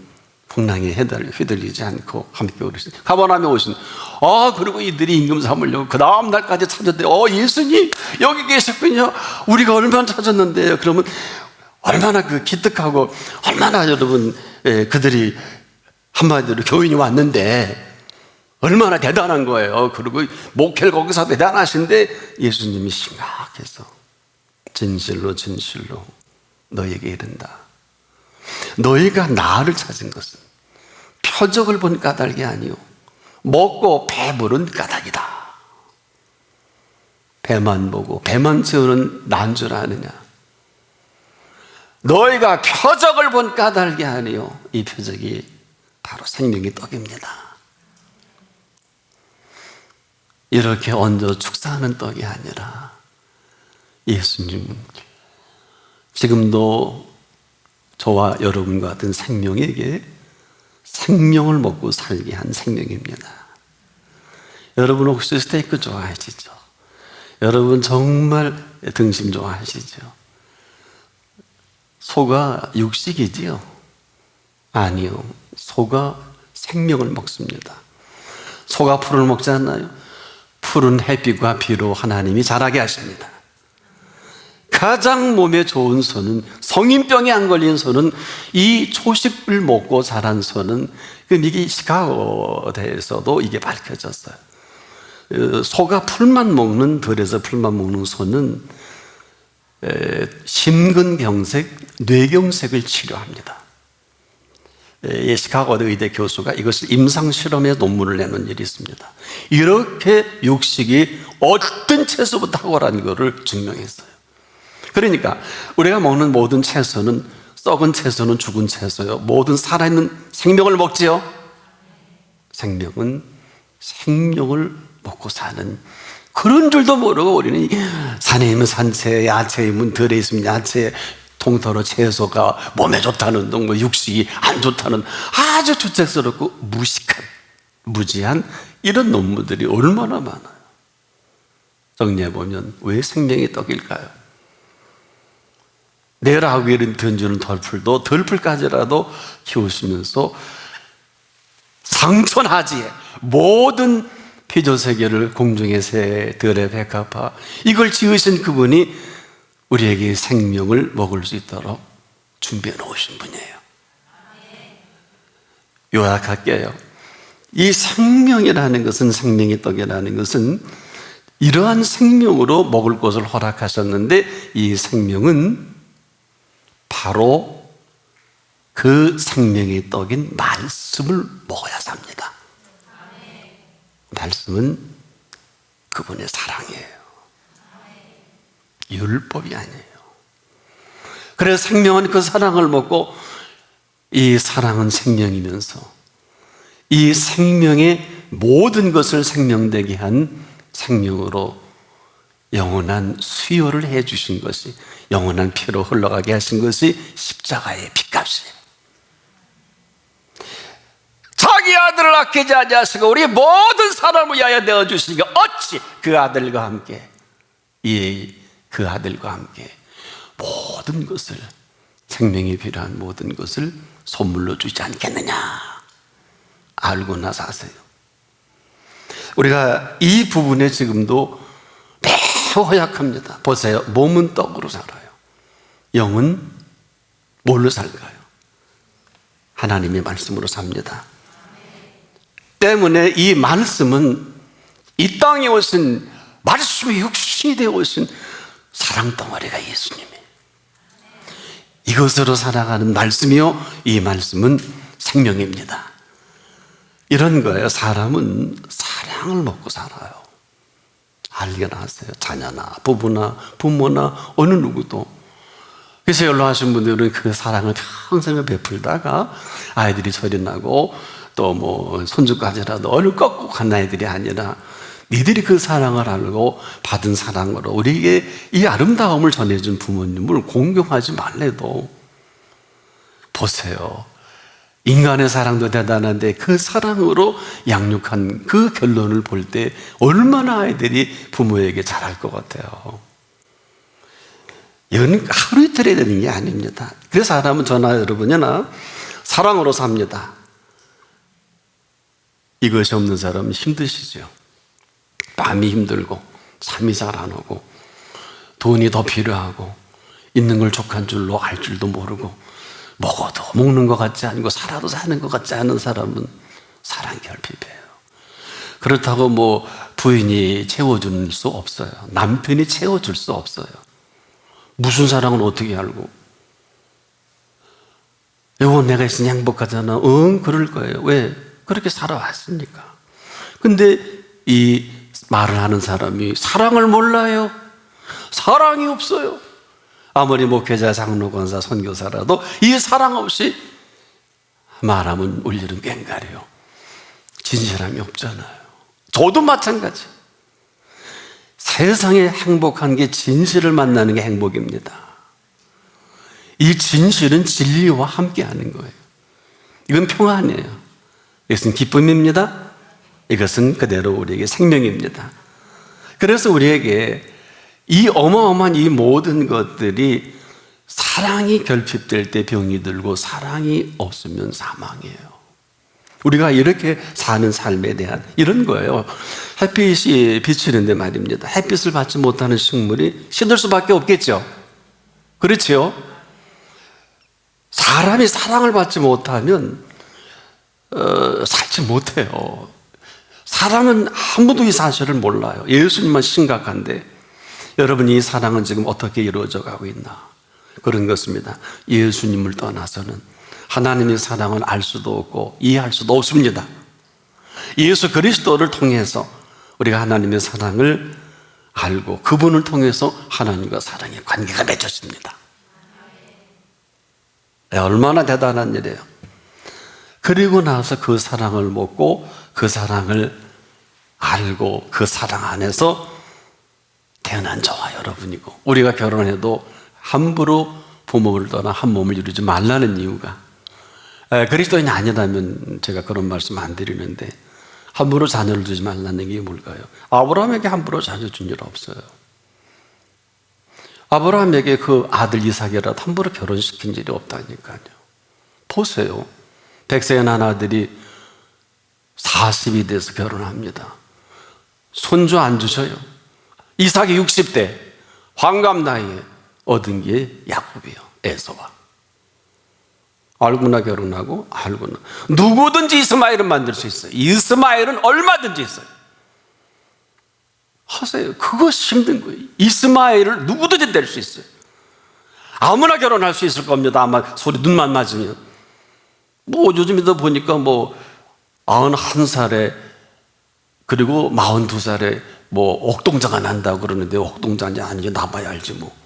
풍랑에 휘둘리지 않고 함께 오르신 가버나움에 오신. 그리고 이들이 임금 삼으려고 그 다음 날까지 찾았대요. 예수님 여기 계셨군요. 우리가 얼마나 찾았는데요. 그러면 얼마나 그 기특하고 얼마나 여러분 그들이 한마디로 교인이 왔는데 얼마나 대단한 거예요. 그리고 목회를 거기서 대단하신데 예수님이 심각해서 진실로 진실로 너에게 이른다. 너희가 나를 찾은 것은 표적을 본 까닭이 아니오 먹고 배부른 까닭이다. 배만 보고 배만 채우는 난 줄 아느냐. 너희가 표적을 본 까닭이 아니오. 이 표적이 바로 생명의 떡입니다. 이렇게 얹어 축사하는 떡이 아니라 예수님은 지금도 저와 여러분과 같은 생명에게 생명을 먹고 살게 한 생명입니다. 여러분 혹시 스테이크 좋아하시죠? 여러분 정말 등심 좋아하시죠? 소가 육식이지요. 아니요. 소가 생명을 먹습니다. 소가 풀을 먹지 않나요? 푸른 햇빛과 비로 하나님이 자라게 하십니다. 가장 몸에 좋은 소는, 성인병에 안 걸린 소는, 이 초식을 먹고 자란 소는, 이게 시카고대에서도 이게 밝혀졌어요. 소가 풀만 먹는, 들에서 풀만 먹는 소는 심근경색, 뇌경색을 치료합니다. 시카고대 의대 교수가 이것을 임상실험에 논문을 내놓은 일이 있습니다. 이렇게 육식이 어떤 채소보다 탁월한 것을 증명했어요. 그러니까 우리가 먹는 모든 채소는, 썩은 채소는 죽은 채소요, 모든 살아있는 생명을 먹지요. 생명은 생명을 먹고 사는, 그런 줄도 모르고 우리는 산에 있는 산채, 야채에 있는 들에 있으면 야채, 통틀어 채소가 몸에 좋다는 등, 육식이 안 좋다는 아주 주책스럽고 무식한, 무지한 이런 논문들이 얼마나 많아요. 정리해보면 왜 생명이 떡일까요? 내라하기를 던지는 덜풀도 덜풀까지라도 키우시면서 상천하지에 모든 피조세계를, 공중의 새, 들의 백합화, 이걸 지으신 그분이 우리에게 생명을 먹을 수 있도록 준비해 놓으신 분이에요. 요약할게요. 이 생명이라는 것은, 생명의 떡이라는 것은 이러한 생명으로 먹을 것을 허락하셨는데, 이 생명은 바로 그 생명의 떡인 말씀을 먹어야 삽니다. 말씀은 그분의 사랑이에요. 율법이 아니에요. 그래서 생명은 그 사랑을 먹고, 이 사랑은 생명이면서 이 생명의 모든 것을 생명되게 한 생명으로 영원한 수요를 해 주신 것이, 영원한 피로 흘러가게 하신 것이 십자가의 핏값이에요. 자기 아들을 아끼지 아니하시고 우리 모든 사람을 위하여 내어주시니까 어찌 그 아들과 함께, 그 아들과 함께 모든 것을, 생명이 필요한 모든 것을 선물로 주지 않겠느냐. 알고 나서 하세요. 우리가 이 부분에 지금도 매우 허약합니다. 보세요. 몸은 떡으로 살아요. 영은 뭘로 살까요? 하나님의 말씀으로 삽니다. 때문에 이 말씀은 이 땅에 오신, 말씀이 육신이 되어 오신 사랑 덩어리가 예수님이에요. 이것으로 살아가는 말씀이요, 이 말씀은 생명입니다. 이런 거예요. 사람은 사랑을 먹고 살아요. 알게나 하세요. 자녀나 부부나 부모나 어느 누구도. 그래서 연로하신 분들은 그 사랑을 평생을 베풀다가 아이들이 소리 나고 또 뭐 손주까지라도 어느 꺾고 간 아이들이 아니라, 니들이 그 사랑을 알고 받은 사랑으로 우리에게 이 아름다움을 전해준 부모님을 공경하지 말래도, 보세요. 인간의 사랑도 대단한데 그 사랑으로 양육한 그 결론을 볼 때 얼마나 아이들이 부모에게 잘할 것 같아요. 이건 하루 이틀에 되는 게 아닙니다. 그래서 사람은, 저나 여러분이나 사랑으로 삽니다. 이것이 없는 사람은 힘드시죠. 밤이 힘들고 잠이 잘 안 오고 돈이 더 필요하고 있는 걸 족한 줄로 알 줄도 모르고 먹어도 먹는 것 같지 않고 살아도 사는 것 같지 않은 사람은 사랑 결핍이에요. 그렇다고 뭐 부인이 채워줄 수 없어요. 남편이 채워줄 수 없어요. 무슨 사랑을 어떻게 알고? 여보 내가 있으니 행복하잖아. 응, 그럴 거예요. 왜? 그렇게 살아왔으니까. 근데 이 말을 하는 사람이 사랑을 몰라요. 사랑이 없어요. 아무리 목회자, 장로, 권사, 선교사라도 이 사랑 없이 말하면 울리는 꽹가리요. 진실함이 없잖아요. 저도 마찬가지. 세상에 행복한 게 진실을 만나는 게 행복입니다. 이 진실은 진리와 함께 하는 거예요. 이건 평안이에요. 이것은 기쁨입니다. 이것은 그대로 우리에게 생명입니다. 그래서 우리에게 이 어마어마한 이 모든 것들이 사랑이 결핍될 때 병이 들고 사랑이 없으면 사망이에요. 우리가 이렇게 사는 삶에 대한 이런 거예요. 햇빛이 비치는데 말입니다. 햇빛을 받지 못하는 식물이 시들 수밖에 없겠죠. 그렇죠? 사람이 사랑을 받지 못하면 살지 못해요. 사람은 아무도 이 사실을 몰라요. 예수님만 심각한데 여러분, 이 사랑은 지금 어떻게 이루어져 가고 있나? 그런 것입니다. 예수님을 떠나서는 하나님의 사랑을 알 수도 없고 이해할 수도 없습니다. 예수 그리스도를 통해서 우리가 하나님의 사랑을 알고 그분을 통해서 하나님과 사랑의 관계가 맺어집니다. 얼마나 대단한 일이에요. 그리고 나서 그 사랑을 먹고 그 사랑을 알고 그 사랑 안에서 태어난 저와 여러분이고, 우리가 결혼해도 함부로 부모를 떠나 한 몸을 이루지 말라는 이유가, 그리스도인이 아니라면 제가 그런 말씀 안 드리는데, 함부로 자녀를 두지 말라는 게 뭘까요? 아브라함에게 함부로 자녀 준 일 없어요. 아브라함에게 그 아들 이삭이라도 함부로 결혼시킨 일이 없다니까요. 보세요. 100세에 난 아들이 40이 돼서 결혼합니다. 손주 안 주셔요. 이삭이 60대 환갑 나이에 얻은 게 야곱이요, 에서와. 알고나 결혼하고 알고나. 누구든지 이스마엘은 만들 수 있어요. 이스마엘은 얼마든지 있어요. 하세요. 그것이 힘든 거예요. 이스마엘을 누구든지 낼 수 있어요. 아무나 결혼할 수 있을 겁니다. 아마 소리 눈만 맞으면. 뭐 요즘에도 보니까 뭐 91살에 그리고 42살에 뭐 옥동자가 난다고 그러는데, 옥동자인지 아닌지 나봐야 알지 뭐.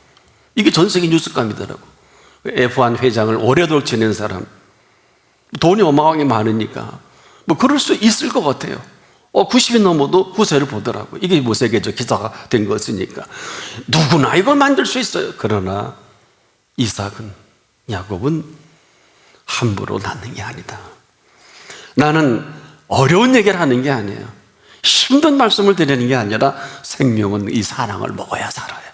이게 전 세계 뉴스감이더라고. F1 회장을 오래도록 지낸 사람, 돈이 어마어마하게 많으니까 뭐 그럴 수 있을 것 같아요. 90이 넘어도 후세를 보더라고. 이게 뭐 세계적 기사가 된 것이니까 누구나 이걸 만들 수 있어요. 그러나 이삭은, 야곱은 함부로 낳는 게 아니다. 나는 어려운 얘기를 하는 게 아니에요. 힘든 말씀을 드리는 게 아니라 생명은 이 사랑을 먹어야 살아요.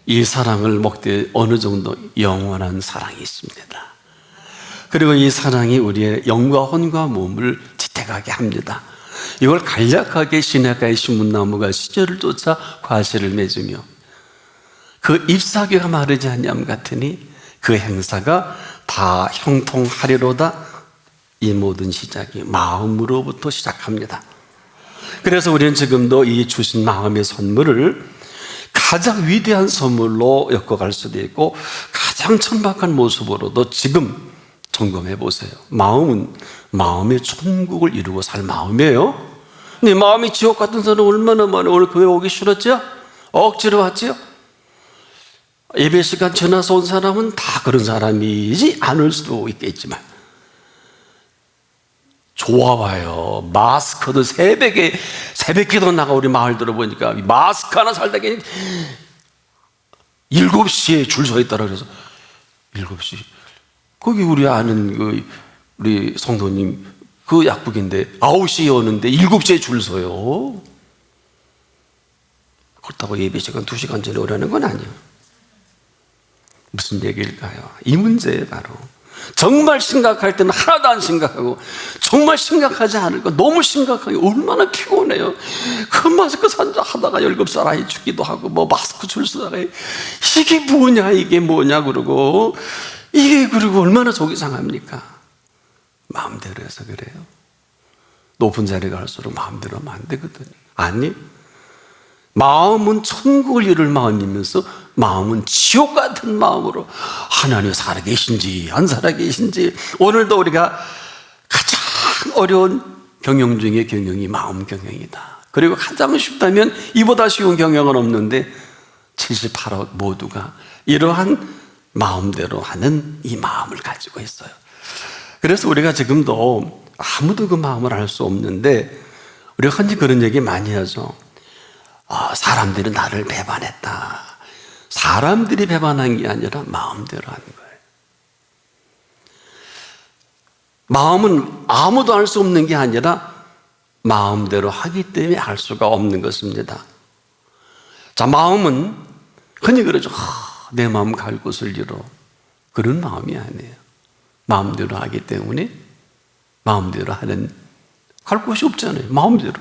이 사랑을 먹되 어느 정도 영원한 사랑이 있습니다. 그리고 이 사랑이 우리의 영과 혼과 몸을 지탱하게 합니다. 이걸 간략하게 시냇가의 신문나무가 시절을 쫓아 과실을 맺으며 그 잎사귀가 마르지 않냐함 같으니 그 행사가 다 형통하리로다. 이 모든 시작이 마음으로부터 시작합니다. 그래서 우리는 지금도 이 주신 마음의 선물을 가장 위대한 선물로 엮어갈 수도 있고 가장 천박한 모습으로도 지금 점검해 보세요. 마음은 마음의 천국을 이루고 살 마음이에요. 네 마음이 지옥 같은 사람 얼마나 많아요. 오늘 교회 오기 싫었죠? 억지로 왔죠? 예배 시간 지나서 온 사람은 다 그런 사람이지 않을 수도 있겠지만 좋아봐요. 마스크도 새벽에도 나가 우리 마을 들어보니까 마스크 하나 살다가 7시에 줄 서 있더라. 그래서 7시 거기 우리 아는 우리 성도님 그 약국인데 9시에 오는데 7시에 줄 서요. 그렇다고 예배 시간 2시간 전에 오라는 건 아니에요. 무슨 얘기일까요? 이 문제에 바로 정말 심각할 때는 하나도 안 심각하고 정말 심각하지 않을 거 너무 심각하게 얼마나 피곤해요. 그 마스크 산다 하다가 7살 아이 죽기도 하고 뭐 마스크 줄 서다가 이게 뭐냐 그러고 이게 그리고 얼마나 속이 상합니까? 마음대로 해서 그래요. 높은 자리에 갈수록 마음대로 하면 안 되거든요. 아니, 마음은 천국을 이룰 마음이면서 마음은 지옥 같은 마음으로 하나님 살아계신지 안 살아계신지. 오늘도 우리가 가장 어려운 경영 중에 경영이 마음 경영이다. 그리고 가장 쉽다면 이보다 쉬운 경영은 없는데 78억 모두가 이러한 마음대로 하는 이 마음을 가지고 있어요. 그래서 우리가 지금도 아무도 그 마음을 알 수 없는데 우리가 흔히 그런 얘기 많이 하죠. 사람들이 나를 배반했다. 사람들이 배반한 게 아니라 마음대로 하는 거예요. 마음은 아무도 알 수 없는 게 아니라 마음대로 하기 때문에 알 수가 없는 것입니다. 자, 마음은 흔히 그러죠. 내 마음 갈 곳을 잃어. 그런 마음이 아니에요. 마음대로 하기 때문에 마음대로 하는, 갈 곳이 없잖아요. 마음대로.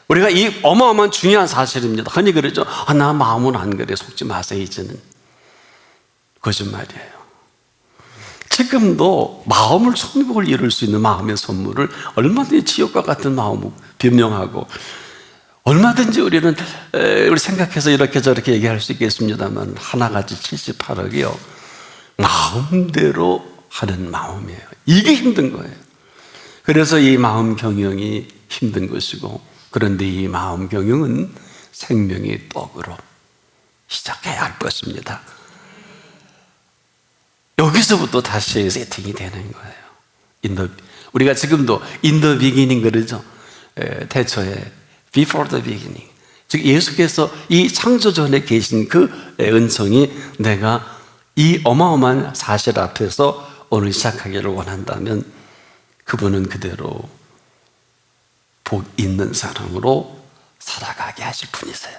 우리가 이 어마어마한 중요한 사실입니다. 흔히 그러죠. 나 마음은 안 그래. 속지 마세요. 이제는. 거짓말이에요. 지금도 마음을 천국을 이룰 수 있는 마음의 선물을 얼마든지 지옥과 같은 마음을 변명하고, 얼마든지 우리는 우리 생각해서 이렇게 저렇게 얘기할 수 있겠습니다만, 하나같이 78억이요 마음대로 하는 마음이에요. 이게 힘든 거예요. 그래서 이 마음 경영이 힘든 것이고, 그런데 이 마음 경영은 생명의 떡으로 시작해야 할 것입니다. 여기서부터 다시 세팅이 되는 거예요. 우리가 지금도 in the beginning 그러죠. 태초에 before the beginning. 즉 예수께서 이 창조 전에 계신 그 은총이 내가 이 어마어마한 사실 앞에서 오늘 시작하기를 원한다면 그분은 그대로 복 있는 사람으로 살아가게 하실 분이세요.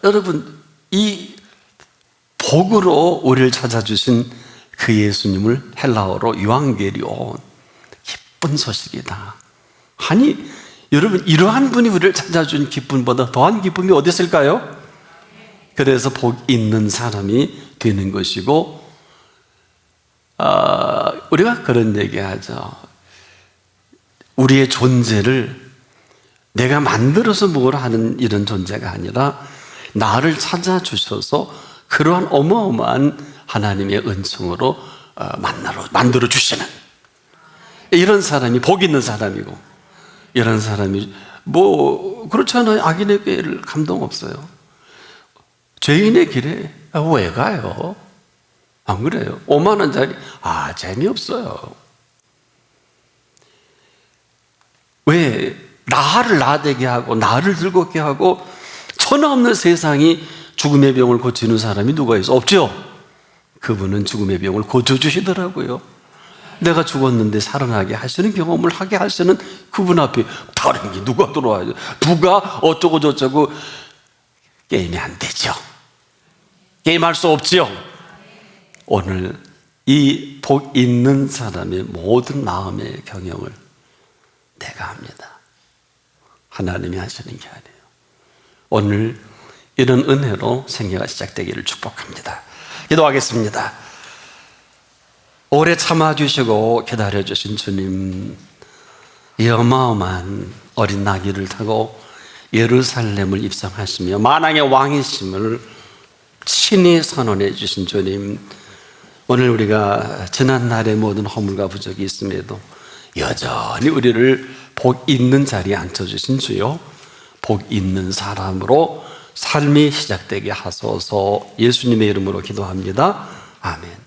여러분, 이 복으로 우리를 찾아주신 그 예수님을 헬라어로 유앙게리온, 기쁜 소식이다. 아니 여러분, 이러한 분이 우리를 찾아준 기쁨보다 더한 기쁨이 어디 있을까요? 그래서 복 있는 사람이 되는 것이고, 우리가 그런 얘기하죠. 우리의 존재를 내가 만들어서 뭘 하는 이런 존재가 아니라 나를 찾아주셔서 그러한 어마어마한 하나님의 은총으로 만들어 주시는 이런 사람이 복 있는 사람이고, 이런 사람이 그렇잖아요. 악인의 길을 감동 없어요. 죄인의 길에 왜 가요? 안 그래요? 5만 원짜리 재미없어요. 왜 나를 나대게 하고 나를 즐겁게 하고 천하 없는 세상이 죽음의 병을 고치는 사람이 누가 있어? 없죠? 그분은 죽음의 병을 고쳐주시더라고요. 내가 죽었는데 살아나게 하시는 경험을 하게 하시는 그분 앞에 다른 게 누가 들어와요? 누가 어쩌고 저쩌고. 게임이 안 되죠. 게임할 수 없죠. 오늘 이 복 있는 사람의 모든 마음의 경영을 내가 합니다. 하나님이 하시는 게 아니에요. 오늘 이런 은혜로 생애가 시작되기를 축복합니다. 기도하겠습니다. 오래 참아주시고 기다려주신 주님, 이 어마어마한 어린 나귀를 타고 예루살렘을 입성하시며 만왕의 왕이심을 친히 선언해 주신 주님, 오늘 우리가 지난날의 모든 허물과 부족이 있음에도 여전히 우리를 복 있는 자리에 앉혀주신 주요, 복 있는 사람으로 삶이 시작되게 하소서. 예수님의 이름으로 기도합니다. 아멘.